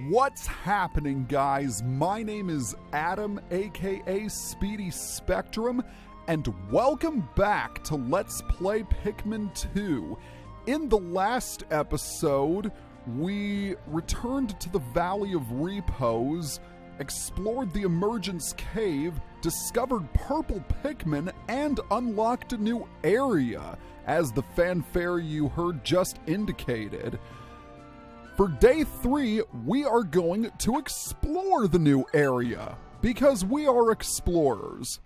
What's happening, guys? My name is Adam, aka Speedy Spectrum, and welcome back to Let's Play Pikmin 2. In the last episode, we returned to the Valley of Repose, explored the Emergence Cave, discovered purple Pikmin, and unlocked a new area, as the fanfare you heard just indicated. For day 3, we are going to explore the new area, because we are explorers.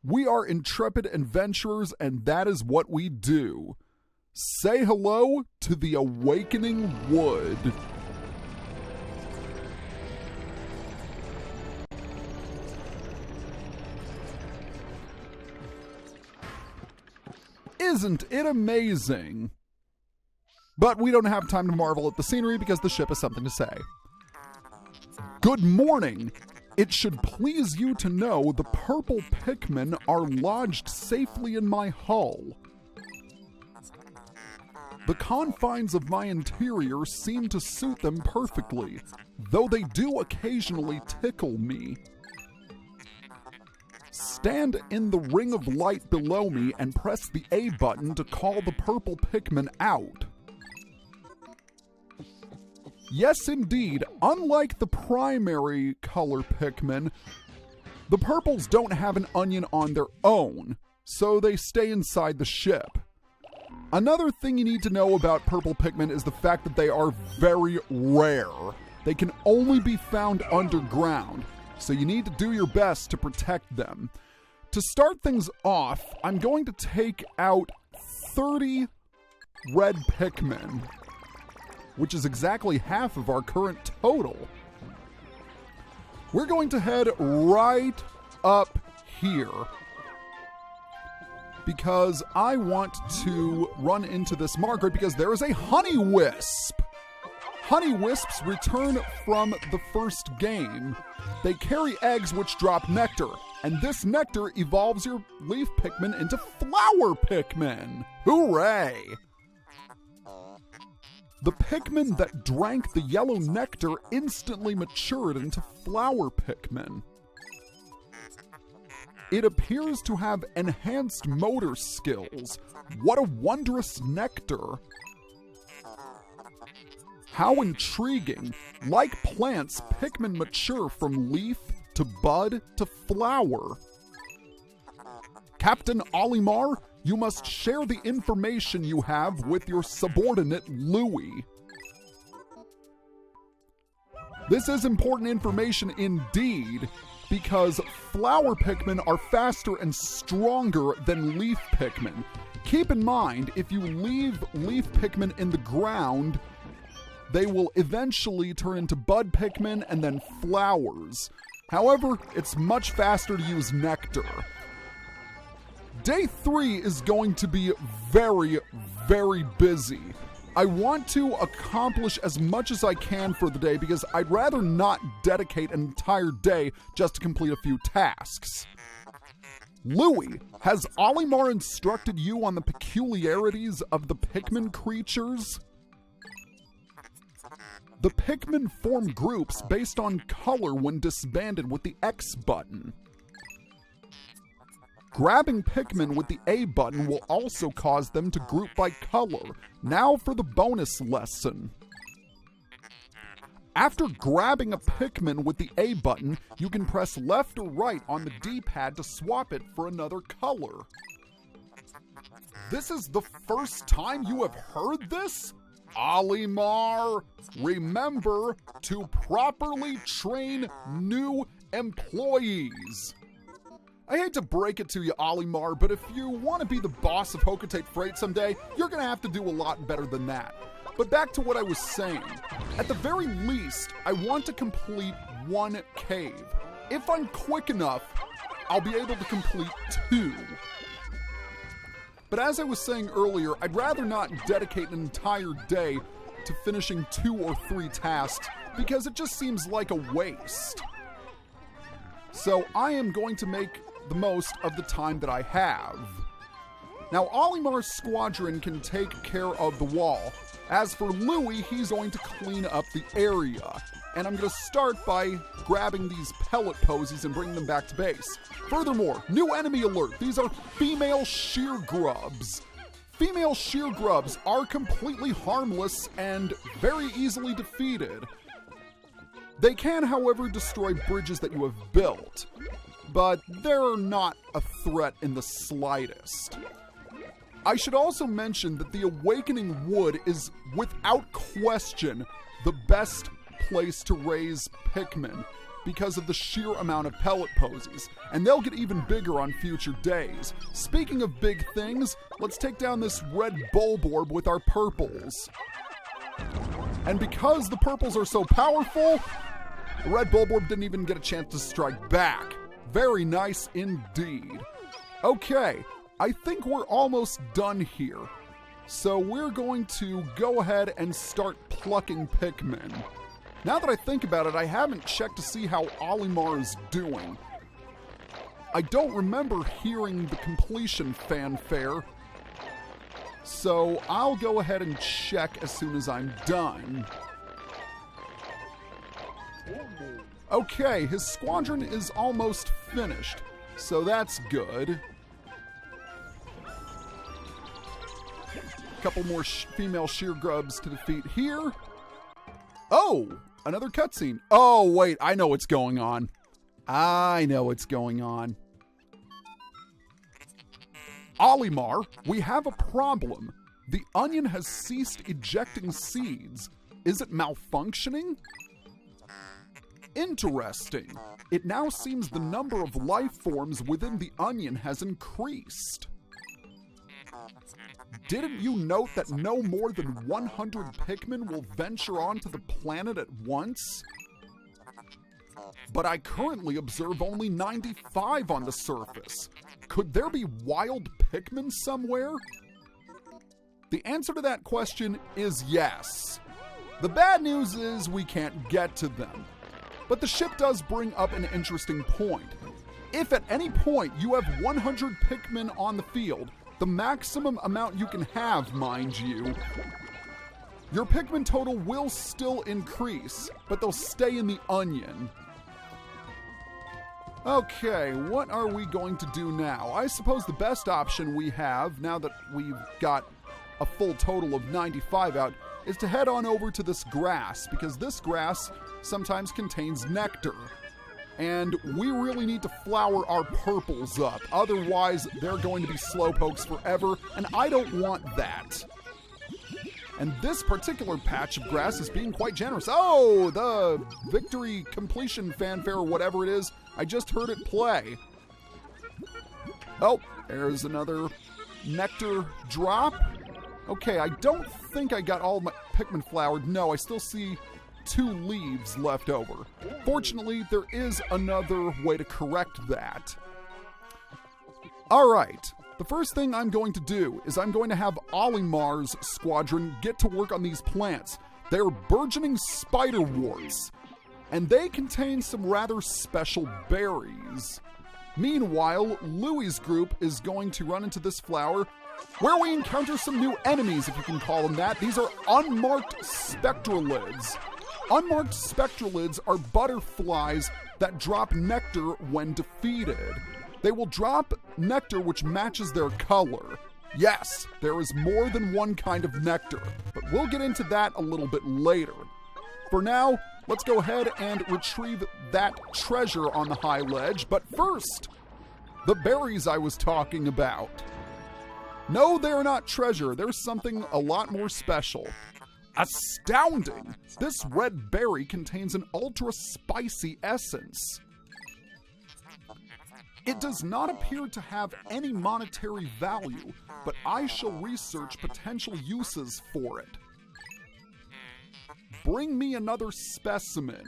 We are intrepid adventurers, and that is what we do. Say hello to the Awakening Wood. Isn't it amazing? But we don't have time to marvel at the scenery because the ship has something to say. Good morning! It should please you to know the purple Pikmin are lodged safely in my hull. The confines of my interior seem to suit them perfectly, though they do occasionally tickle me. Stand in the ring of light below me and press the A button to call the purple Pikmin out. Yes, indeed, unlike the primary color Pikmin, the purples don't have an onion on their own, so they stay inside the ship. Another thing you need to know about purple Pikmin is the fact that they are very rare. They can only be found underground, so you need to do your best to protect them. To start things off, I'm going to take out 30 red Pikmin, which is exactly half of our current total. We're going to head right up here because I want to run into this marker because there is a honey wisp. Honey wisps return from the first game. They carry eggs which drop nectar, and this nectar evolves your leaf Pikmin into flower Pikmin. Hooray! The Pikmin that drank the yellow nectar instantly matured into flower Pikmin. It appears to have enhanced motor skills. What a wondrous nectar! How intriguing! Like plants, Pikmin mature from leaf to bud to flower. Captain Olimar, you must share the information you have with your subordinate, Louis. This is important information indeed, because flower Pikmin are faster and stronger than leaf Pikmin. Keep in mind, if you leave leaf Pikmin in the ground, they will eventually turn into bud Pikmin and then flowers. However, it's much faster to use nectar. Day 3 is going to be very, very busy. I want to accomplish as much as I can for the day because I'd rather not dedicate an entire day just to complete a few tasks. Louis, has Olimar instructed you on the peculiarities of the Pikmin creatures? The Pikmin form groups based on color when disbanded with the X button. Grabbing Pikmin with the A button will also cause them to group by color. Now for the bonus lesson. After grabbing a Pikmin with the A button, you can press left or right on the D-pad to swap it for another color. This is the first time you have heard this? Olimar, remember to properly train new employees. I hate to break it to you, Olimar, but if you want to be the boss of Hocotate Freight someday, you're going to have to do a lot better than that. But back to what I was saying. At the very least, I want to complete one cave. If I'm quick enough, I'll be able to complete 2. But as I was saying earlier, I'd rather not dedicate an entire day to finishing 2 or 3 tasks because it just seems like a waste. So I am going to make the most of the time that I have. Now, Olimar's squadron can take care of the wall. As for Louie, he's going to clean up the area. And I'm going to start by grabbing these pellet posies and bringing them back to base. Furthermore, new enemy alert. These are female shear grubs. Female shear grubs are completely harmless and very easily defeated. They can, however, destroy bridges that you have built, but they're not a threat in the slightest. I should also mention that the Awakening Wood is, without question, the best place to raise Pikmin because of the sheer amount of pellet posies, and they'll get even bigger on future days. Speaking of big things, let's take down this red Bulborb with our purples. And because the purples are so powerful, the red Bulborb didn't even get a chance to strike back. Very nice indeed. Okay, I think we're almost done here. So we're going to go ahead and start plucking Pikmin. Now that I think about it, I haven't checked to see how Olimar is doing. I don't remember hearing the completion fanfare, so I'll go ahead and check as soon as I'm done. Okay, his squadron is almost finished, so that's good. A couple more female shear grubs to defeat here. Oh, another cutscene. Oh, wait, I know what's going on. Olimar, we have a problem. The onion has ceased ejecting seeds. Is it malfunctioning? Interesting. It now seems the number of life forms within the onion has increased. Didn't you note that no more than 100 Pikmin will venture onto the planet at once? But I currently observe only 95 on the surface. Could there be wild Pikmin somewhere? The answer to that question is yes. The bad news is we can't get to them. But the ship does bring up an interesting point. If at any point you have 100 Pikmin on the field, the maximum amount you can have, mind you, your Pikmin total will still increase, but they'll stay in the onion. Okay, what are we going to do now? I suppose the best option we have, now that we've got a full total of 95 out, is to head on over to this grass, because this grass sometimes contains nectar. And we really need to flower our purples up. Otherwise, they're going to be slowpokes forever, and I don't want that. And this particular patch of grass is being quite generous. Oh, the victory completion fanfare or whatever it is. I just heard it play. Oh, there's another nectar drop. Okay, I don't think I got all my Pikmin flowered. No, I still see 2 leaves left over. Fortunately, there is another way to correct that. Alright, the first thing I'm going to do is I'm going to have Olimar's squadron get to work on these plants. They're burgeoning spiderworts, and they contain some rather special berries. Meanwhile, Louie's group is going to run into this flower where we encounter some new enemies, if you can call them that. These are unmarked spectralids. Unmarked spectralids are butterflies that drop nectar when defeated. They will drop nectar which matches their color. Yes, there is more than one kind of nectar, but we'll get into that a little bit later. For now, let's go ahead and retrieve that treasure on the high ledge, but first, the berries I was talking about. No, they're not treasure. There's something a lot more special. Astounding! This red berry contains an ultra-spicy essence. It does not appear to have any monetary value, but I shall research potential uses for it. Bring me another specimen.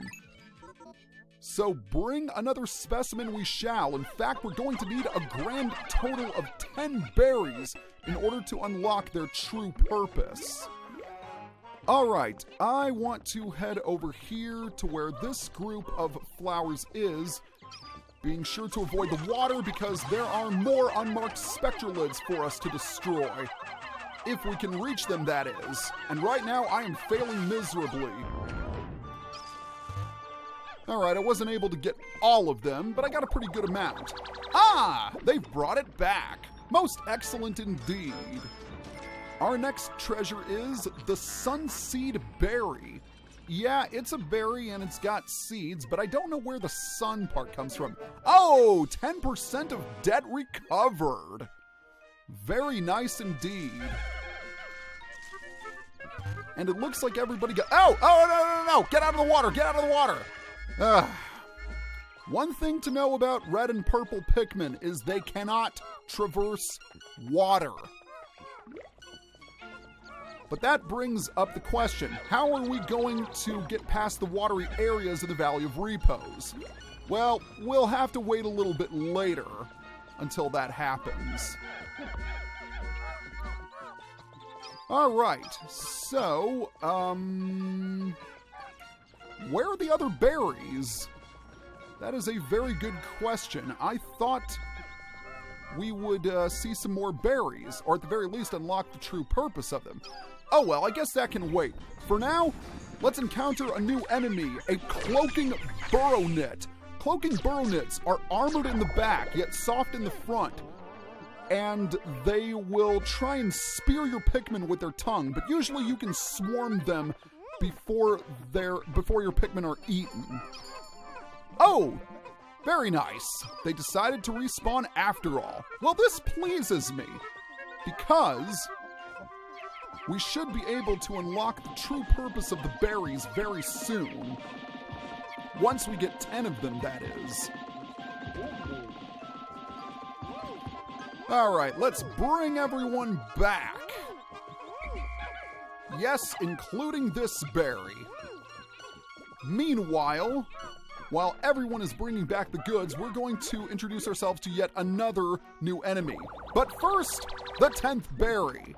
So bring another specimen we shall. In fact, we're going to need a grand total of 10 berries in order to unlock their true purpose. Alright, I want to head over here to where this group of flowers is. being sure to avoid the water because there are more unmarked spectralids for us to destroy. If we can reach them, that is. And right now, I am failing miserably. Alright, I wasn't able to get all of them, but I got a pretty good amount. Ah! They've brought it back. Most excellent indeed. Our next treasure is the Sunseed Berry. Yeah, it's a berry and it's got seeds, but I don't know where the sun part comes from. Oh, 10% of debt recovered. Very nice indeed. And it looks like everybody got... Oh, no. Get out of the water. Get out of the water. One thing to know about red and purple Pikmin is they cannot traverse water. But that brings up the question, how are we going to get past the watery areas of the Valley of Repose? Well, we'll have to wait a little bit later until that happens. Alright, so, where are the other berries? That is a very good question. I thought we would see some more berries, or at the very least unlock the true purpose of them. Oh well, I guess that can wait. For now, let's encounter a new enemy, a cloaking burrownit. Cloaking burrownits are armored in the back, yet soft in the front. And they will try and spear your Pikmin with their tongue, but usually you can swarm them before your Pikmin are eaten. Oh, very nice. They decided to respawn after all. Well, this pleases me, because we should be able to unlock the true purpose of the berries very soon. Once we get 10 of them, that is. Alright, let's bring everyone back. Yes, including this berry. Meanwhile, while everyone is bringing back the goods, we're going to introduce ourselves to yet another new enemy. But first, the 10th berry.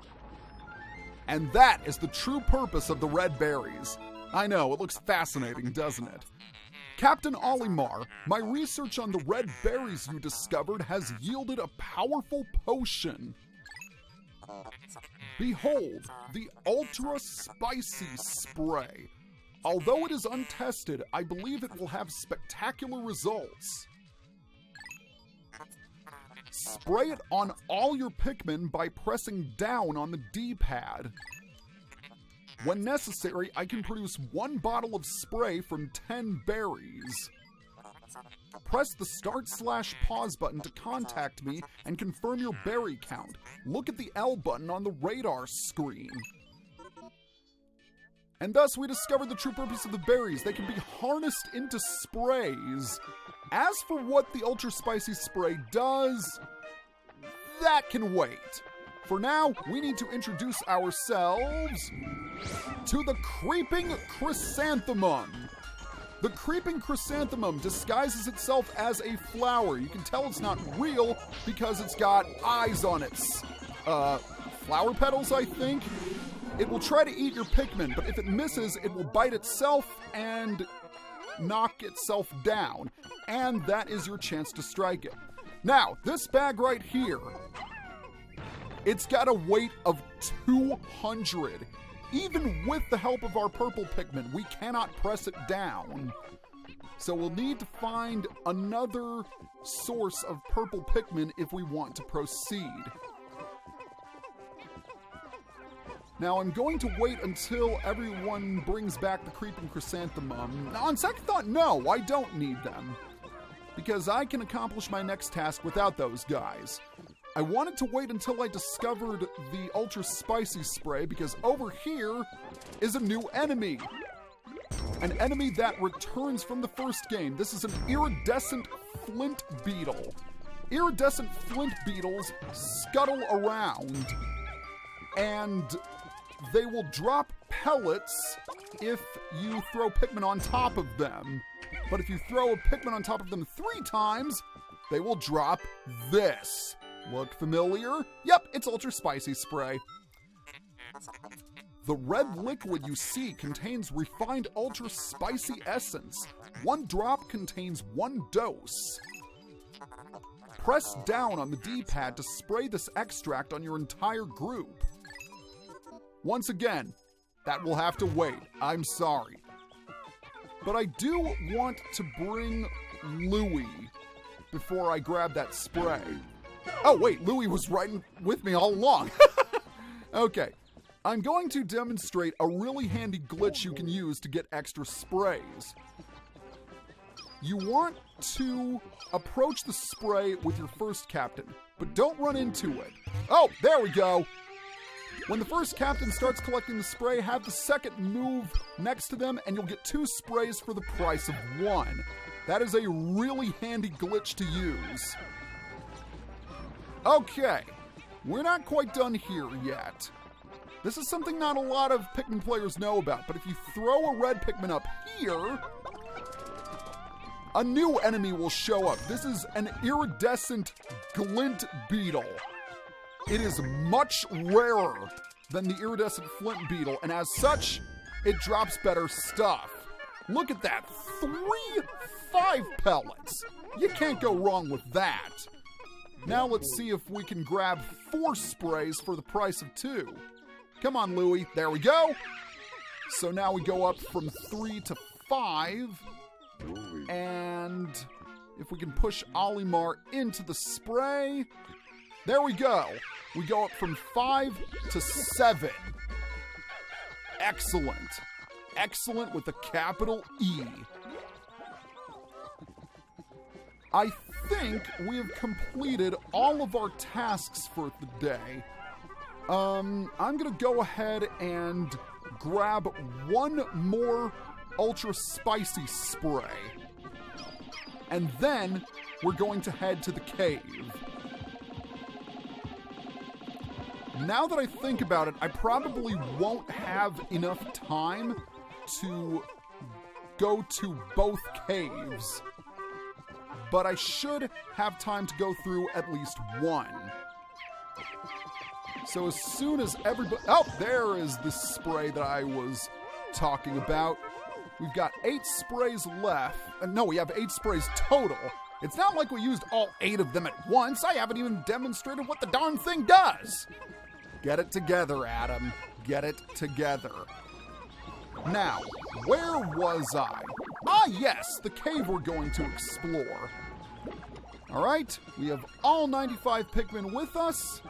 And that is the true purpose of the red berries. I know, it looks fascinating, doesn't it? Captain Olimar, my research on the red berries you discovered has yielded a powerful potion. Behold, the Ultra Spicy Spray. Although it is untested, I believe it will have spectacular results. Spray it on all your Pikmin by pressing down on the D-pad. When necessary, I can produce 1 bottle of spray from 10 berries. Press the start/pause button to contact me and confirm your berry count. Look at the L button on the radar screen. And thus we discovered the true purpose of the berries. They can be harnessed into sprays. As for what the Ultra Spicy Spray does, that can wait. For now, we need to introduce ourselves to the Creeping Chrysanthemum. The Creeping Chrysanthemum disguises itself as a flower. You can tell it's not real because it's got eyes on its flower petals, I think. It will try to eat your Pikmin, but if it misses, it will bite itself and knock itself down. And that is your chance to strike it. Now, this bag right here, it's got a weight of 200. Even with the help of our purple Pikmin, we cannot press it down. So we'll need to find another source of purple Pikmin if we want to proceed. Now, I'm going to wait until everyone brings back the Creeping Chrysanthemum. Now, on second thought, no, I don't need them, because I can accomplish my next task without those guys. I wanted to wait until I discovered the Ultra Spicy Spray, because over here is a new enemy. An enemy that returns from the first game. This is an iridescent flint beetle. Iridescent flint beetles scuttle around, and they will drop pellets if you throw Pikmin on top of them. But if you throw a Pikmin on top of them 3 times, they will drop this. Look familiar? Yep, it's Ultra Spicy Spray. The red liquid you see contains refined Ultra Spicy Essence. 1 drop contains 1 dose. press down on the D-pad to spray this extract on your entire group. Once again, that will have to wait. I'm sorry. But I do want to bring Louie before I grab that spray. Oh, wait, Louie was right with me all along. Okay, I'm going to demonstrate a really handy glitch you can use to get extra sprays. You want to approach the spray with your first captain, but don't run into it. Oh, there we go. When the first captain starts collecting the spray, have the second move next to them, and you'll get 2 sprays for the price of 1. That is a really handy glitch to use. Okay, we're not quite done here yet. This is something not a lot of Pikmin players know about, but if you throw a red Pikmin up here, a new enemy will show up. This is an iridescent glint beetle. It is much rarer than the iridescent flint beetle, and as such, it drops better stuff. Look at that, 5 pellets. You can't go wrong with that. Now let's see if we can grab 4 sprays for the price of 2. Come on, Louie, there we go. So now we go up from 3 to 5, and if we can push Olimar into the spray, there we go. We go up from 5 to 7. Excellent. Excellent with a capital E. I think we have completed all of our tasks for the day. I'm gonna go ahead and grab 1 more ultra spicy spray. And then we're going to head to the cave. Now that I think about it, I probably won't have enough time to go to both caves. But I should have time to go through at least 1. So as soon as everybody... Oh, there is the spray that I was talking about. We've got 8 sprays left. No, we have 8 sprays total. It's not like we used all 8 of them at once. I haven't even demonstrated what the darn thing does. Get it together, Adam. Get it together. Now, where was I? Ah, yes, the cave we're going to explore. All right, we have all 95 Pikmin with us.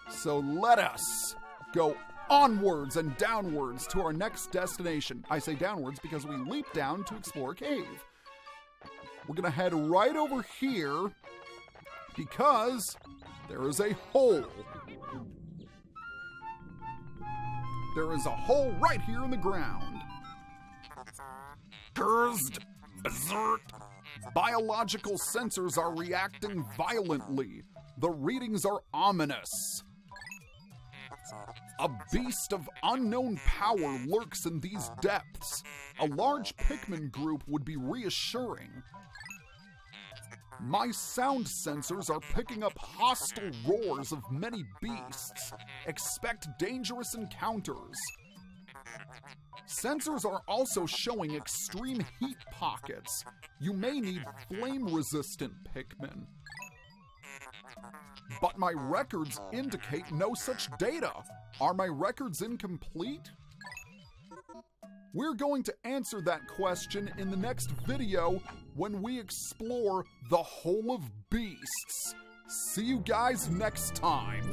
So let us go onwards and downwards to our next destination. I say downwards because we leap down to explore a cave. We're going to head right over here because there is a hole. There is a hole right here in the ground. Cursed, berserk. Biological sensors are reacting violently. The readings are ominous. A beast of unknown power lurks in these depths. A large Pikmin group would be reassuring. My sound sensors are picking up hostile roars of many beasts. Expect dangerous encounters. Sensors are also showing extreme heat pockets. You may need flame-resistant Pikmin. But my records indicate no such data. Are my records incomplete? We're going to answer that question in the next video when we explore the Hole of Beasts. See you guys next time.